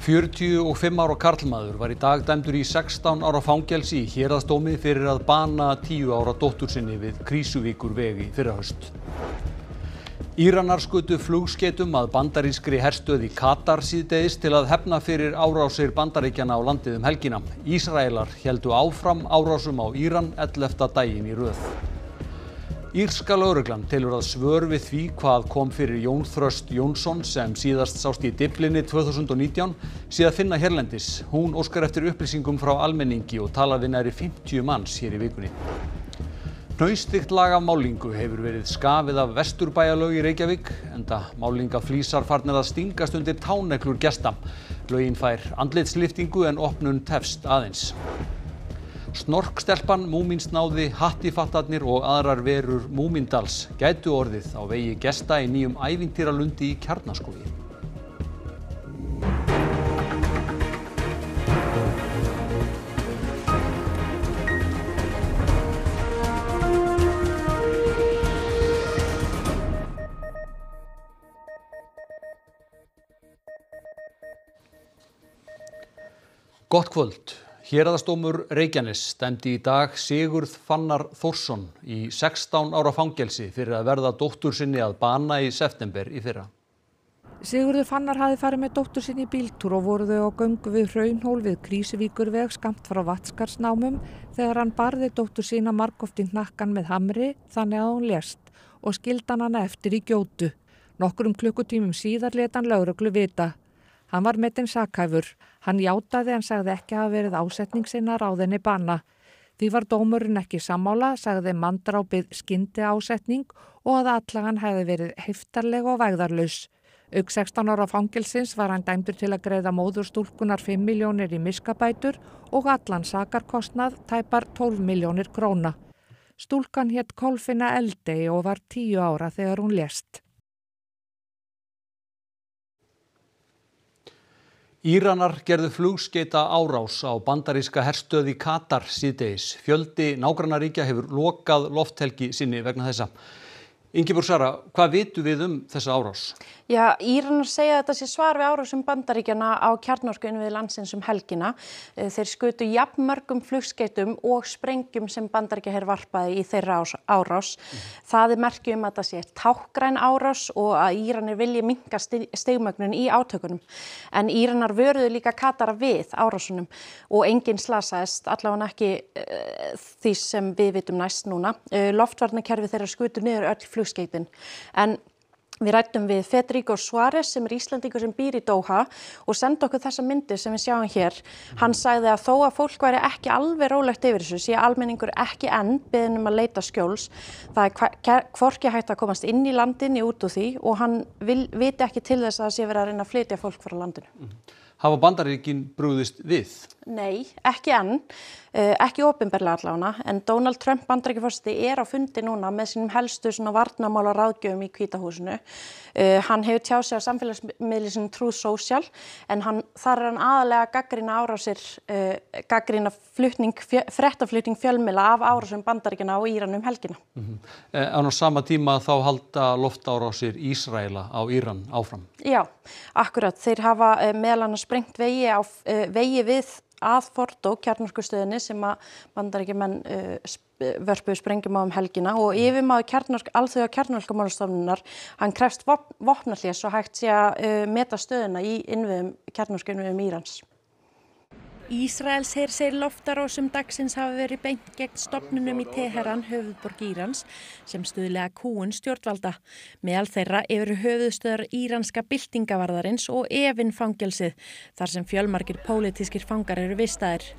45 ára karlmaður var í dag dæmdur í 16 ára fangelsi í héraðsdómi fyrir að bana 10 ára dóttur sinni við Krýsuvíkurveg í fyrrahaust. Íranar skutu flugskeytum að bandarískri herstöð í Katar síðdegis til að hefna fyrir árásir Bandaríkjanna á landið helgina. Ísraelar héldu áfram árásum á Íran 11. daginn í röð. Írska lögreglan telur að svör við því hvað kom fyrir Jón Þröst Jónsson sem síðast sást í Dyflinni 2019 sé að finna hérlendis. Hún óskar eftir upplýsingum frá almenningi og talaði við nærri 50 manns hér í vikunni. Hnausþykkt lag af málningu hefur verið skafið af Vesturbæjarlaug í Reykjavík enda málningaflísar farnir að stingast undir táneglur gesta. Laugin fær andlitslyftingu en opnun tefst aðeins. Snorkstelpan, Múmínsnáði, Hattifattarnir og aðrar verur Múmíndals gætu orðið á vegi gesta í nýjum ævintýralundi í Kjarnaskógi. Gott kvöld. Héraðsdómur Reykjaness dæmdi í dag Sigurð Fannar Þórsson í 16 ára fangelsi fyrir að verða dóttur sinni að bana í september í fyrra. Sigurður Fannar hafði farið með dóttur sinni í bíltúr og voru þau á göngu við Hraunhól við Krýsuvíkurveg skammt frá Vatnsskarðsnámum þegar hann barði dóttur sína margoft í hnakkann með hamri þannig að hún lést og skildi hana eftir í gjótu. Nokkrum klukkutímum síðar lét hann lögreglu vita. Hann var metinn sakhæfur. Hann játaði en sagði ekki hafa verið ásetning sinna ráðinni bana. Því var dómurinn ekki sammála, sagði manndrápið skyndiásetning og að atlagan hefði verið heiftarleg og vægðarlaus. Auk 16 ára fangelsins var hann dæmdur til að greiða móður stúlkunar 5 milljónir í miskabætur og allan sakarkostnað tæpar 12 milljónir króna. Stúlkan hét Kolfinna Eldey og var 10 ára þegar hún lést. Íranar gerðu flugskeyta árás á bandaríska herstöð í Katar síðdegis. Fjöldi nágrannaríkja hefur lokað lofthelgi sinni vegna þessa. Ingibjörg Sara, hvað vitum við þessa árás? Já, Íranar segja að þetta sé svar við árásum Bandaríkjanna á kjarnorkuinnviði landsins helgina. Þeir skutu jafnmörgum flugskeytum og sprengjum sem Bandaríkjaher varpaði í þeirra árás. Það merki að þetta sé táknræn árás og að Íranar vilji minnka stigmögnun í átökunum. En Íranar vöruðu líka Katara við árásunum og enginn slasaðist, allavega ekki því sem við vitum næst núna. Loftvarnakerfi þeirra skutu niður öll flugskeytin. En við ræddum við Federico Suárez sem Íslendingur sem býr í Doha og sendi okkur þessa myndir sem við sjáum hér. Hann sagði að þó að fólk væri ekki alveg rólegt yfir þessu, sé almenningur ekki enn beðinn að leita skjóls. Það hvorki hægt að komast inn í landinu út úr því og hann viti ekki til þess að það sé verið að reyna að flytja fólk frá landinu. Hafa Bandaríkin brugðist við? Nei, ekki enn, ekki opinberlega allavega, en Donald Trump Bandaríkjaforseti á fundi núna með sínum helstu varnarmála ráðgjöfum í Hvíta húsinu. Hann hefur tjáð sig á samfélagsmiðli sem Truth Social, en þar hann aðalega gagnrýna árásir, gagnrýna fréttaflutning fjölmiðla af árásum Bandaríkjanna og Íran helgina. En á sama tíma þá halda loftárásir Ísraela á Íran áfram? Já, akkurat. Þeir hafa meðal annars sprengt vegi við að Fordo, kjarnorkustöðinni sem að Bandaríkjamenn vörpuðu sprengjum á helgina og yfirmaður alþjóða kjarnorkumálastofnunar, hann krefst vopnahlés og hægt sé að meta stöðuna í kjarnorkuinnviðum Írans. Ísraelsher segir loftárásum dagsins hafa verið beint gegn stofnunum í Teheran, höfuðborg Írans, sem stuðlega kúgun stjórnvalda. Meðal þeirra eru höfuðstöðvar íranska byltingavarðarins og Evin fangelsið, þar sem fjölmargir pólitískir fangar eru vistaðir.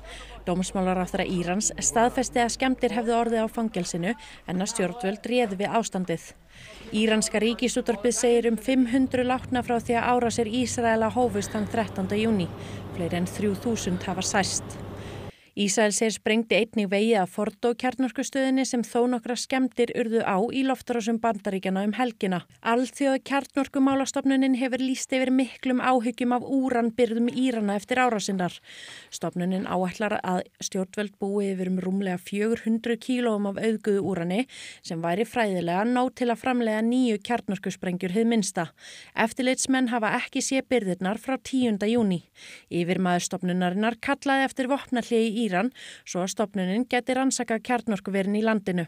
Dómsmálaráðherra Írans staðfesti að skemmdir hefðu orðið á fangelsinu en að stjórnvöld réðu við ástandið. Íranska ríkisútvarpið segir 500 látna frá því að árásir Ísraela hófust þann 13. júní. Fleiri en 3000 hafa særst. Ísrael segir sprengdi einnig vegi að Fordo kjarnorkustöðinni sem þó nokkra skemmdir urðu á í loftrásum Bandaríkjanna helgina. Alþjóða kjarnorkumálastofnunin hefur lýst yfir miklum áhyggjum af úranbirgðum Írana eftir árásinnar. Stofnunin áætlar að stjórnvöld búi yfir rúmlega 400 kílóum af auðguðu úrani sem væri fræðilega nóg til að framleiða 9 kjarnorkusprengjur hið minnsta. Eftirlitsmenn hafa ekki séð birgðirnar frá 10. júní. Yfirmaður stofnunarinnar kallaði eftir vopnahléi í Íran svo að stofnunin geti rannsakað kjarnorkuverin í landinu.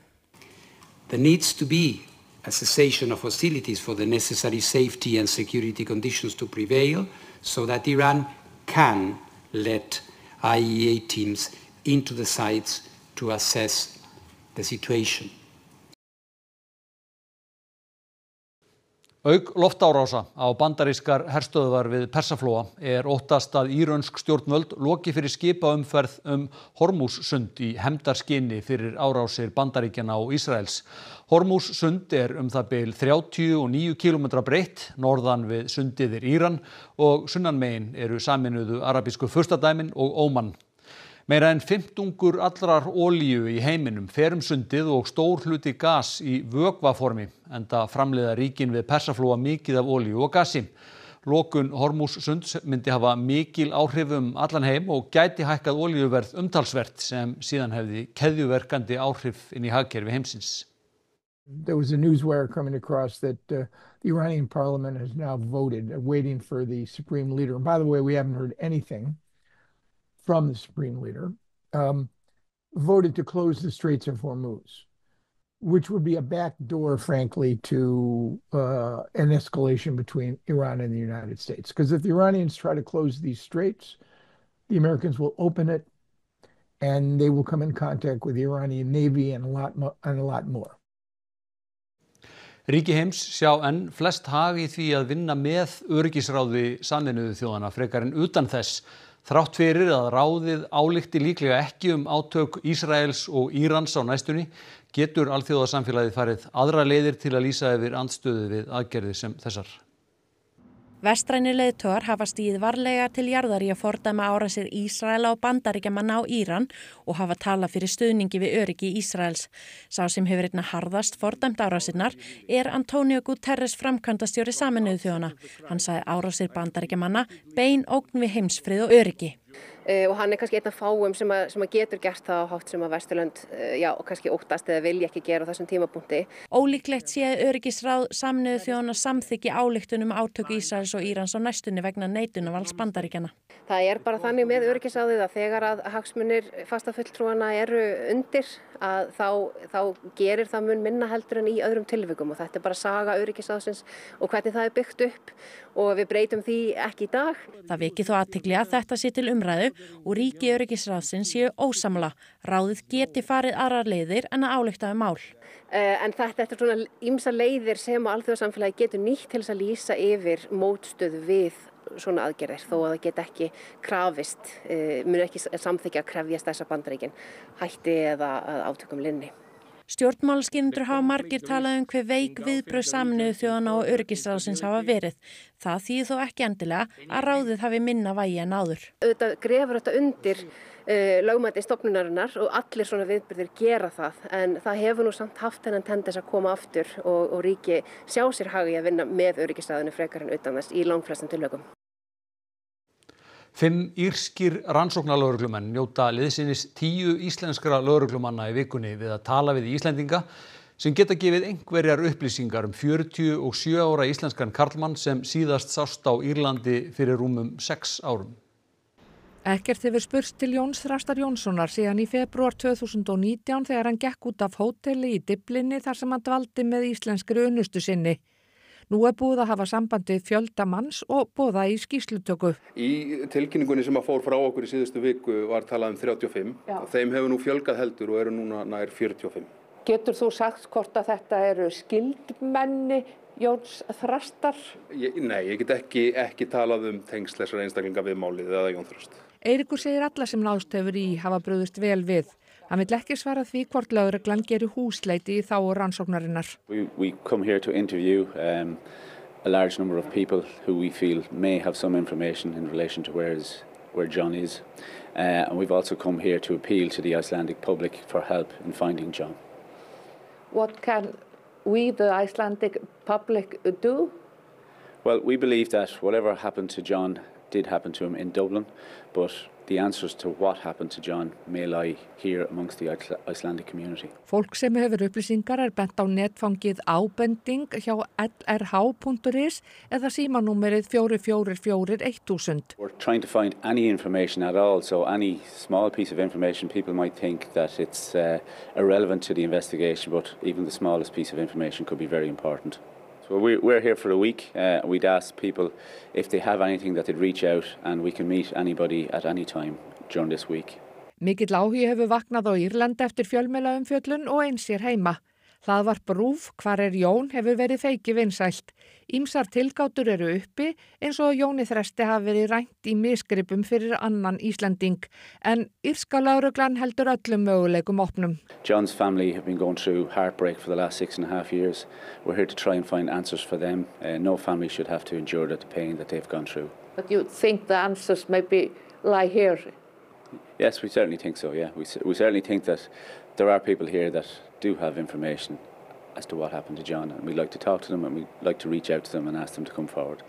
There needs to be a cessation of hostilities for the necessary safety and security conditions to prevail so that Iran can let IAEA teams into the sites to assess the situation. Auk loftárása á bandarískar herstöðvar við Persaflóa óttast að írönsk stjórnvöld loki fyrir skipaumferð Hormúzsund í hefndarskyni fyrir árásir Bandaríkjanna og Ísraels. Hormúzsund það bil 39 kílómetra breitt, norðan við sundið Íran og sunnanmegin eru Sameinuðu arabísku furstadæmin og Óman. Meira en 50 allrar olíu í heiminum fer sundið og stór hluti gas í vökvaformi, enda framleiða ríkin við Persaflóa mikið af olíu og gasi. Lokun Hormúzsunds myndi hafa mikil áhrif allan heim og gæti hækkað olíuverð umtalsvert sem síðan hefði keðjuverkandi áhrif inn í hagkerfi heimsins. There was a newswire coming across that the Iranian parliament has now voted, waiting for the supreme leader. And by the way, we haven't heard anything from the supreme leader, voted to close the Straits of Hormuz, which would be a backdoor, frankly, to an escalation between Iran and the United States. Because if the Iranians try to close these straits, the Americans will open it, and they will come in contact with the Iranian Navy and a lot more. Ríki heims sjá enn flest hag í því að vinna með öryggisráði Sameinuðu þjóðanna frekar en utan þess. Þrátt fyrir að ráðið álykti líklega ekki átök Ísraels og Írans á næstunni, getur alþjóðasamfélagið farið aðra leiðir til að lýsa yfir andstöðu við aðgerðir sem þessar. Vestrænir leiðtogar hafa stigið varlega til jarðar í að fordæma árásir Ísraela og Bandaríkjamanna á Íran og hafa talað fyrir stuðningi við öryggi Ísraels. Sá sem hefur einna harðast fordæmt árásirnar Antonio Guterres framkvæmdastjóri Sameinuðu þjóðanna. Hann sagði árásir Bandaríkjamanna bein ógn við heimsfrið og öryggi. Og hann kannski einn af fáum sem að getur gert það á hátt sem að Vesturlönd kannski óttast eða vilja ekki gera á þessum tímapunkti. Ólíklegt sé að öryggisráð Sameinuðu þjóðanna samþykki ályktun átök Ísraels og Írans á næstunni vegna neitunarvalds Bandaríkjanna. Það bara þannig með öryggisráðið að þegar að hagsmunir fastafulltrúanna eru undir að þá gerir það mun minna heldur en í öðrum tilvikum og þetta bara saga öryggisráðsins og hvernig það byggt upp og við breytum því ekki í dag. Það veki þó athygli að þetta sé til umræðu og ríki öryggisráðsins séu ósammála. Ráðið geti farið aðrar leiðir en að álykta mál. En þetta svona ýmsar leiðir sem alþjóðasamfélagið getur nýtt til þess að lýsa yfir mótstöðu við svona aðgerðir þó að það get ekki krafist, mun ekki samþykkja að krefjast þessa Bandaríkin hætti eða átökum linni. Stjórnmálaskýrendur hafa margir talað hve veik viðbrögð Sameinuðu þjóðanna og öryggisráðsins hafa verið. Það þýðir þó ekki endilega að ráðið hafi minna vægi en áður. Auðvitað grefur þetta undir lögmæti stofnunarinnar og allir svona viðburðir gera það en það hefur nú samt haft þennan tendens að koma aftur og ríki sjá sér hag í að vinna með öryggisráðinu frekar en utan þess í langflestum tilvikum. 5 írskir rannsóknarlögreglumenn njóta liðsinnis 10 íslenskra lögreglumanna í vikunni við að tala við Íslendinga sem geta gefið einhverjar upplýsingar 47 ára íslenskan karlmann sem síðast sást á Írlandi fyrir rúmum 6 árum. Ekkert hefur spurst til Jóns Þrastar Jónssonar síðan í febrúar 2019 þegar hann gekk út af hóteli í Dyflinni þar sem hann dvaldi með íslenskri unnustu sinni. Nú búið að hafa sambandi fjölda manns og boða í skýrslutöku. Í tilkynningunni sem fór frá okkur í síðustu viku var talað 35. Þeim hefur nú fjölgað heldur og eru núna nær 45. Getur þú sagt hvort að þetta eru skyldmenni Jóns Þrastar? Nei, ég get ekki talað tengsl þessara einstaklinga við málið eða Jón Þrast. Eiríkur segir alla sem náðst hefur í hafa brugðist vel við. Hann vill ekki svara því hvort lögreglan gerir húsleiti í þágu rannsóknarinnar. We come here to interview a large number of people who we feel may have some information in relation to where where John is. And we've also come here to appeal to the Icelandic public for help in finding John. What can we, the Icelandic public, do? Well, we believe that whatever happened to John did happen to him in Dublin, but the answers to what happened to John may lie here amongst the Icelandic community. Fólk sem hefur upplýsingar bent á netfangið ábending hjá lrh.is eða símanúmerið 444 1000. We're trying to find any information at all, so any small piece of information people might think that it's irrelevant to the investigation, but even the smallest piece of information could be very important. So we're here for a week. We'd ask people if they have anything that they'd reach out, and we can meet anybody at any time during this week. Mikill áhugi hefur vaknað á Írlandi eftir fjölmiðlaumfjöllun og eins hér heima. Hlaðvarp RÚV, Hvar Jón, hefur verið feiki vinsælt. Ýmsar tilgátur eru uppi eins og Jóni Þresti hafi verið rænt í misgripum fyrir annan Íslending, en írska lögreglan heldur öllum möguleikum opnum. John's family have been going through heartbreak for the last 6.5 years. We're here to try and find answers for them. No family should have to endure the pain that they've gone through. But you think the answers maybe lie here? Yes, we certainly think so, yeah. We certainly think that there are people here that do have information as to what happened to John, and we'd like to talk to them and we'd like to reach out to them and ask them to come forward.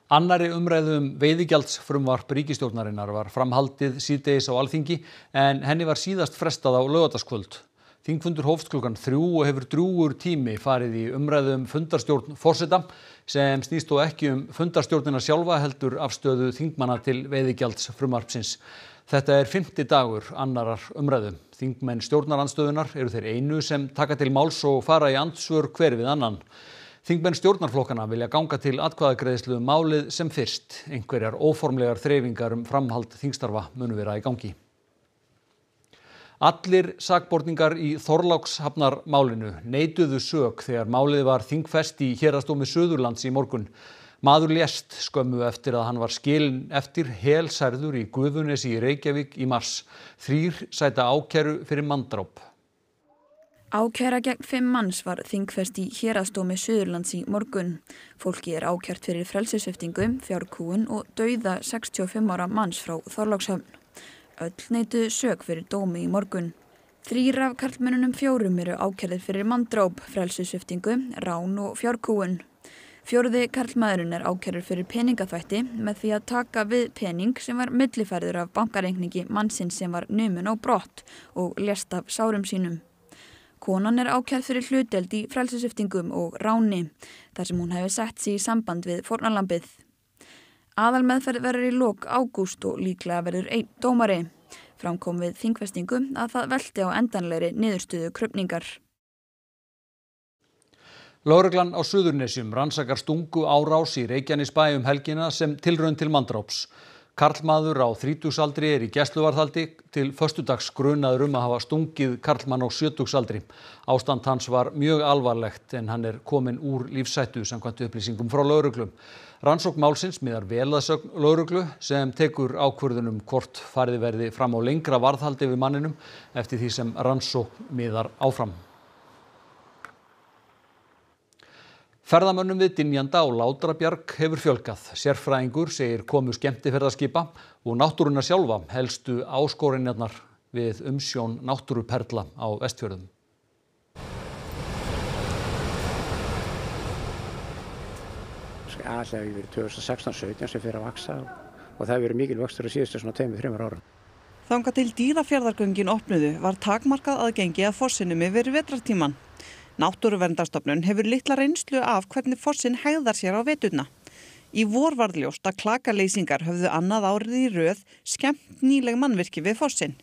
Annarri umræðu veiðigjaldsfrumvarp ríkisstjórnarinnar var framhaldið síðdegis á Alþingi en henni var síðast frestað á laugardagskvöld. Þingfundur hófst klukkan 3 og hefur drjúgur tími farið í umræðu fundarstjórn forseta sem snýst þó ekki fundarstjórnina sjálfa heldur afstöðu þingmanna til veiðigjaldsfrumvarpsins. Þetta 5. dagur annarar umræðu. Þingmenn stjórnarandstöðunar eru þeir einu sem taka til máls og fara í andsvör hver við annan. Þingmenn stjórnarflokkana vilja ganga til atkvæðagreiðslu málið sem fyrst. Einhverjar óformlegar þreifingar framhald þingstarfa munu vera í gangi. Allir sakborningar í Þorlákshafnarmálinu neituðu sök þegar málið var þingfest í Héraðsdómi Suðurlands í morgun. Maður lést skömmu eftir að hann var skilinn eftir helsærður í Gufunesi í Reykjavík í mars. 3 sæta ákæru fyrir manndráp. Ákæra gegn 5 manns var þingfest í Héraðsdómi Suðurlands í morgun. Fólki ákært fyrir frelsissviptingu, fjárkúgun og dauða 65 ára manns frá Þorlákshöfn. Öll neituðu sök fyrir dómi í morgun. 3 af karlmönnunum 4 eru ákærðir fyrir manndráp, frelsissviptingu, rán og fjárkúgun. 4. karlmaðurinn ákærður fyrir peningaþvætti með því að taka við pening sem var millifærður af bankareikningi mannsins sem var numinn á brott og lést af sárum sínum. Konan ákærð fyrir hlutdeild í frelsissviptingum og ráni, þar sem hún hefði sett sig í samband við fórnarlambið. Aðalmeðferð verður í lok ágúst og líklega verður 1 dómari. Fram kom við þingfestingu að það velti á endanlegri niðurstöðu krufningar. Lögreglan á Suðurnesjum rannsakar stungu árás í Reykjanesbæ helgina sem tilraun til manndráps. Karlmaður á 30-aldri í gæsluvarðhaldi til föstudags grunaður að hafa stungið karlmann á 70-aldri. Ástand hans var mjög alvarlegt en hann kominn úr lífshættu samkvæmt upplýsingum frá lögreglu. Rannsókn málsins miðar vel að sögn lögreglu sem tekur ákvörðun hvort farið verði fram á lengra varðhaldi við manninum eftir því sem rannsókn miðar áfram. Ferðamönnum við Dynjanda og Látrabjarg hefur fjölgað. Sérfræðingur segir komu skemmtiferðaskipa og náttúruna sjálfa helstu áskoranirnar við umsjón náttúruperla á Vestfjörðum. Það hefur verið 2016-17 sem fyrir að vaksa og það hefur verið mikil vöxtur á síðustu 2-3 árum. Þangað til Dýrafjarðargöngin opnuðu var takmarkað aðgengi að fossinum yfir vetrartímann. Náttúruverndarstofnun hefur litla reynslu af hvernig fossinn hegðar sér á veturna. Í vor varð ljóst að klakaleysingar höfðu annað árið í röð skemmt nýleg mannvirki við fossinn.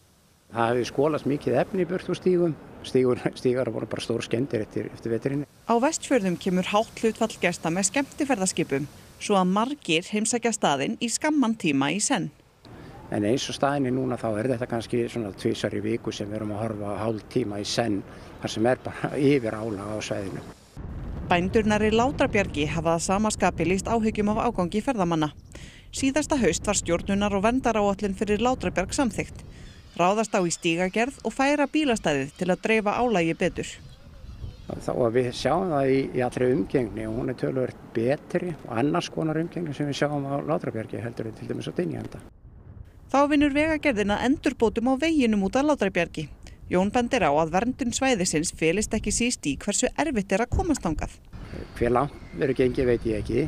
Það hefur skolast mikið efni í burt úr stígum. Stígar voru bara stór skemmdir eftir veturinni. Á Vestfjörðum kemur hátt hlutfall gesta með skemmtiferðaskipum, svo að margir heimsækja staðinn í skamman tíma í senn. En eins og staðinni núna þá þetta kannski svona 2 í viku sem við erum að horfa hálf tíma í senn, þar sem bara yfir álag á svæðinu. Bændurnar í Látrabjargi hafa að sama skapi lýst áhyggjum af ágangi ferðamanna. Síðasta haust var stjórnunar- og verndaráætlun fyrir Látrabjarg samþykkt. Ráðast á í stígagerð og færa bílastæðið til að dreifa álagi betur. Þá að við sjáum það í allri umgengni og hún töluvert betri og annars konar umgengni sem við sjáum á Látrabjargi heldur en til dæmis á Dynjanda. Þá vinnur Vegagerðin að endurbótum á veginum út af Látrabjargi. Jón bendir á að verndun svæðisins felist ekki síst í hversu erfitt að komast þangað. Hver langt verður gengið veit ég ekki,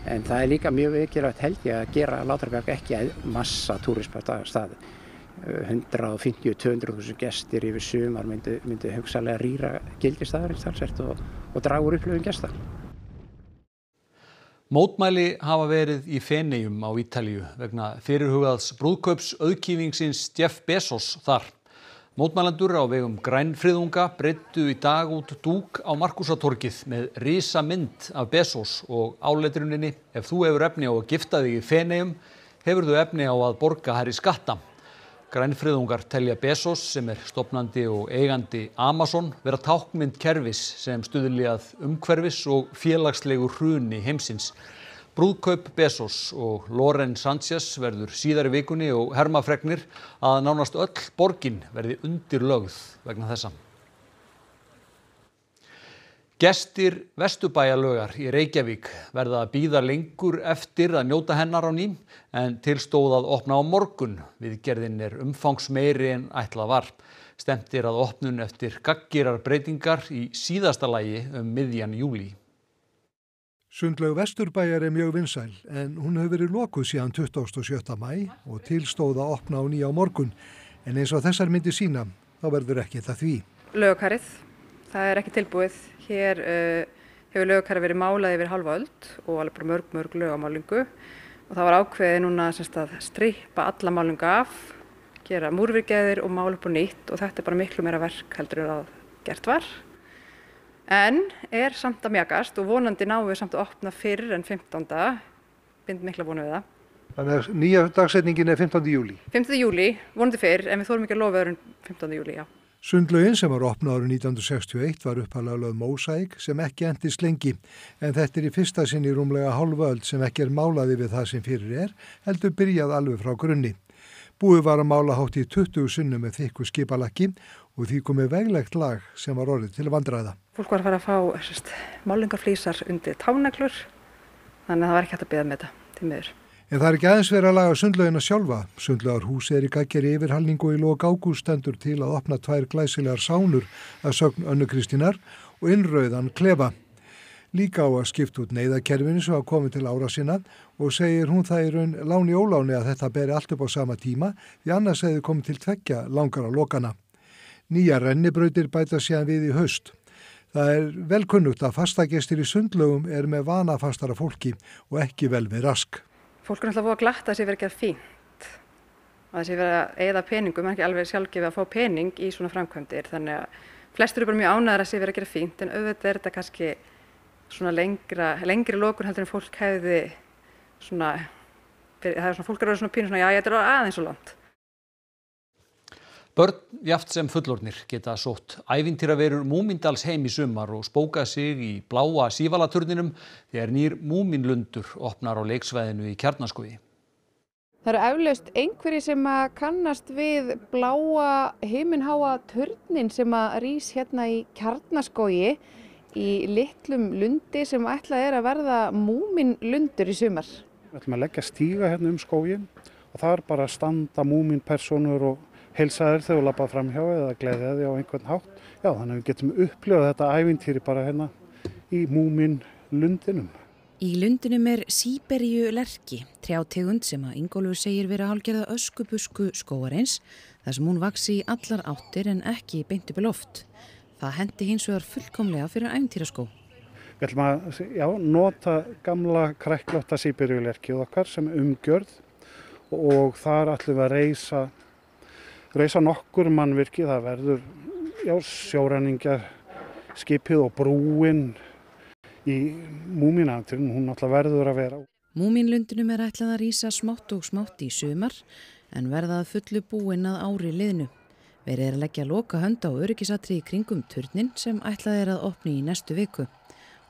en það líka mjög mikilvægt held ég að gera Látrabjarg ekki massa túrismastað. 150-200.000 gestir yfir sumar myndi hugsanlega rýra gildisstaðarins talsvert og draga úr upplifun gesta. Mótmæli hafa verið í Feneyjum á Ítalíu vegna fyrirhugaðs brúðkaups auðkýfingsins Jeff Bezos þar. Mótmælendur á vegum grænfriðunga breiddu í dag út dúk á Markúsatorgið með risamynd af Bezos og áletruninni: ef þú hefur efni á að gifta þig í Feneyjum, hefur þú efni á að borga hærri skatta. Grænfriðungar telja Bezos, sem stofnandi og eigandi Amazon, vera táknmynd kerfis sem stuðli að umhverfis og félagslegu hruni heimsins. Brúðkaup Bezos og Lauren Sanchez verður síðar í vikunni og hermafregnir að nánast öll borgin verði undirlögð vegna þessa. Gestir Vesturbæjarlaugar í Reykjavík verða að bíða lengur eftir að njóta hennar á ný en til stóð að opna á morgun. Viðgerðin umfangsmeiri en ætlað var. Stefnt að opnun eftir gagngerar breytingar í síðasta lagi miðjan júlí. Sundlaug Vesturbæjar mjög vinsæl en hún hefur verið lokuð síðan 27. maí og til stóð að opna á ný á morgun. En eins og þessar myndir sína, þá verður ekki það því. Laugakarið, það ekki tilbúið. Hér hefur laugakarið verið málað yfir hálfa öld og alveg bara mörg laugamálingu og það var ákveðið núna að strippa alla málingu af, gera múrvirkjaðir og mála upp á nýtt og þetta bara miklu meira verk heldur en að gert var. En samt að mjakast og vonandi náum við samt að opna fyrr en 15. Bind mikla vonu við það. Þannig að nýja dagsetningin 15. júlí. 15. júlí, vonandi fyrr, en við þorum ekki að lofa öðrum 15. júlí, já. Sundlaugin sem var opnað árið 1961 var upphaflega lögð mósaík sem ekki entist lengi, en þetta í fyrsta sinn í rúmlega hálfa öld sem ekki málaði við það sem fyrir heldur byrjað alveg frá grunni. Búið var að mála hátt í 20 sinnum með þykku skipalakki og því komið veglegt lag sem var orðið til vandræða. Fólk var að fara að fá málingarflísar undir táneglur, þannig að það var ekki hægt að biðja með þetta til miður. En það ekki aðeins verið að laga sundlaugina sjálfa. Sundlaugarhúsið í gagngerri yfirhalningu í lok ágúst stendur til að opna 2 glæsilegar sánur að sögn Önnu Kristínar og innrauðan klefa. Líka á að skipta út neyðakerfinu sem hafa komið til ára sinna og segir hún það í raun láni óláni að þetta beri allt upp á sama tíma því annars hefði komið til 2 langara lokana. Nýja rennibrautir bæta síðan við í haust. Það vel kunnugt að fastagestir í sundlaugum með vanafastara fólki og ekki vel við rask. Fólk náttúrulega búið að glatta að sé verið að gera fínt. Að það sé verið að eyða peningum, ekki alveg sjálfgefið að fá pening í svona framkvæmdir. Þannig að flestir bara mjög ánægðir að sé verið að gera fínt, en auðvitað þetta kannski svona lengri lokun heldur en fólk hefði svona, fólk eru svona pínu svona, já, þetta aðeins svo langt. Börn jafnt sem fullorðnir geta sótt ævintýraverur Múmindals heim í sumar og spókað sig í bláa Sívalturninum þegar nýr Múminlundur opnar á leiksvæðinu í Kjarnaskógi. Það eru eflaust einhverjir sem kannast við bláa himinháa turnin sem rís hérna í Kjarnaskógi í litlum lundi sem ætlað að verða Múminlundur í sumar. Við ætlum að leggja stíga hérna skóginn og það bara að standa Múminpersónur og heilsaðir þegar þú labbað framhjá eða gleðja þig á einhvern hátt. Já, þannig að við getum upplifað þetta ævintýri bara hérna í Múminlundinum. Í lundinum síberíulerki, trjátegund sem Ingólfur segir vera hálfgerða öskubusku skógarins, þar sem hún vaxi í allar áttir en ekki beint upp í loft. Það henti hins vegar fullkomlega fyrir ævintýraskó. Við ætlum að nota gamla kræklótta síberíulerkið okkar sem umgjörð og þar ætlum við að reisa nokkur mannvirki. Það verður sjóræningjar skipið og brúin í Múminævintýrinu, hún náttúrulega verður að vera. Múminlundinum ætlað að rísa smátt og smátt í sumar en verða að fullu búin að ári liðnu. Verið að leggja lokahönd á öryggisatriði í kringum turnin sem ætlað að opna í næstu viku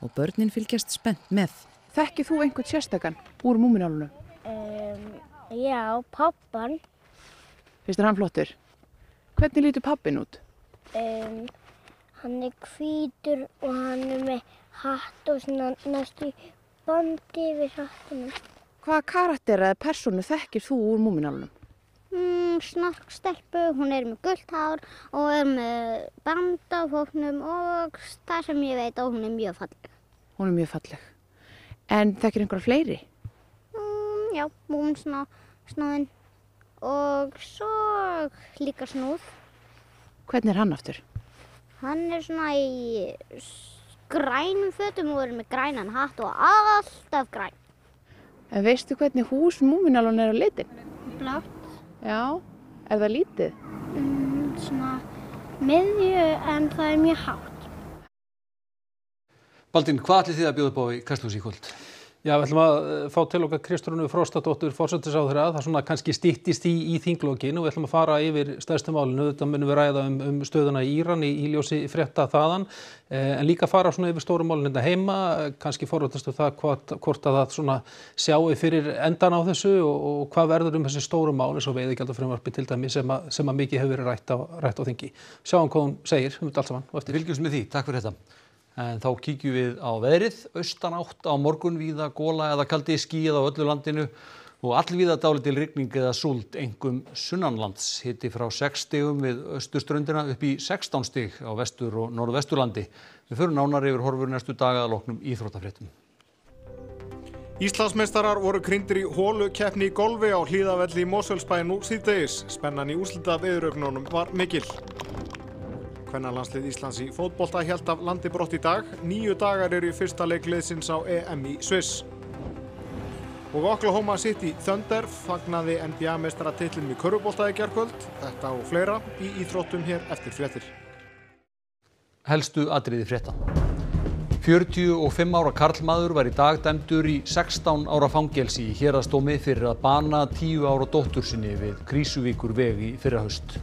og börnin fylgjast spennt með. Þekkir þú einhvern sérstakann úr Múminálunum? Já, pappan. Finnst þér hann flottur? Hvernig lítur pappin út? Hann hvítur og hann með hatt og svona næstu bandi yfir hattinum. Hvaða karakter eða persónu þekkir þú úr Múmínálfunum? Snorkstelpu, hún með gult hár og með band á fótnum og það sem ég veit og hún mjög falleg. Hún mjög falleg. En þekkir einhverja fleiri? Já, Múminsnóðinn og svo líka Snúð. Hvernig hann aftur? Hann svona í grænum fötum og með grænan hatt og alltaf græn. En veistu hvernig hús Múmínálfan á litin? Blátt. Já, það lítið? Svona miðju en það mjög hátt. Baldín, hvað ætlið þið að bjóða upp á í Kastljósi í kvöld? Já, við ætlum að fá til okkar Kristrúnu Frostadóttur forsætisráðherra. Það svona kannski styttist í þinglokin og við ætlum að fara yfir stærstu málinu. Þetta munum við ræða stöðuna í Íran í ljósi frétta þaðan, en líka fara svona yfir stóru málin hérna heima, kannski forvitastu það hvort að það svona sjáu fyrir endan á þessu og hvað verður þessi stóru mál eins og veiðigjaldafrumvarpi til dæmis sem að mikið hefur verið rætt á þingi. Sjáum hvað hún segir þetta allt saman og eftir. Fylgjumst með því, takk fyrir þetta. En þá kíkjum við á veðrið, austanátt á morgun víða gola eða kaldi skýjað á öllu landinu og allvíða dálítil rigning eða súld einkum sunnanlands. Hiti frá 6 stigum við austurströndina upp í 16 stig á vestur- og norðvesturlandi. Við förum nánar yfir horfur næstu daga að loknum íþróttafréttum. Íslandsmeistarar voru krýndir í holukeppni í golfi á Hlíðavelli í Mosfellsbæ nú síðdegis. Spennan í úrslitaviðureigninum var mikil. Kvennalandslið Íslands í fótbolta hélt af landi brott í dag. 9 dagar eru í fyrsta leik liðsins á EM í Sviss. Og Oklahoma City Thunder fagnaði NBA-meistaratitlinum í körfubolta í gærkvöld. Þetta og fleira í íþróttum hér eftir fréttir. Helstu atriði frétta. 45 ára karlmaður var í dag dæmdur í 16 ára fangelsi í héraðsdómi fyrir að bana 10 ára dóttur sinni við Krýsuvíkurveg í fyrrahaust.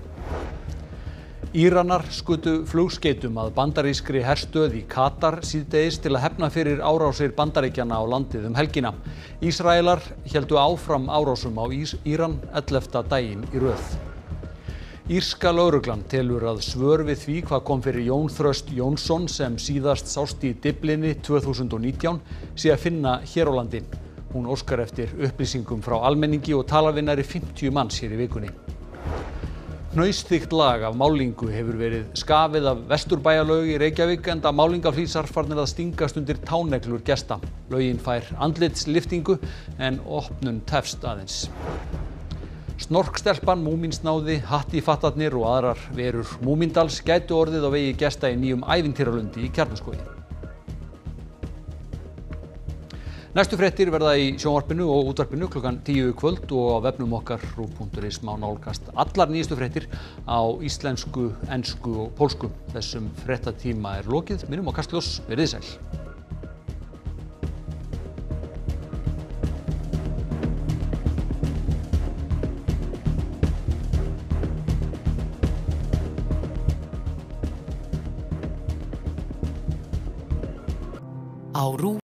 Íranar skutu flugskeytum að bandarískri herstöð í Katar síðdegis til að hefna fyrir árásir Bandaríkjanna á landið helgina. Ísraelar héldu áfram árásum á Íran 11. daginn í röð. Írska lögreglan telur að svör við því hvað kom fyrir Jón Þröst Jónsson sem síðast sást í Dyflinni 2019 sé að finna hér á landi. Hún óskar eftir upplýsingum frá almenningi og talar við nærri 50 manns hér í vikunni. Hnausþykkt lag af málingu hefur verið skafið af Vesturbæjarlaug í Reykjavík enda málingaflísar farnir að stingast undir táneglur gesta. Laugin fær andlitslyftingu en opnun tefst aðeins. Snorkstelpan, Múminsnáði, Hattifattarnir og aðrar verur Múmindals gætu orðið á vegi gesta í nýjum ævintýralundi í Kjarnaskógi. Næstu fréttir verða í sjónvarpinu og útvarpinu klukkan 10 í kvöld og á vefnum okkar ruv.is má nálgast allar nýjustu fréttir á íslensku, ensku og pólsku. Þessum fréttatíma er lokið. Minnum á Kastljós, verið sæl. Á RÚV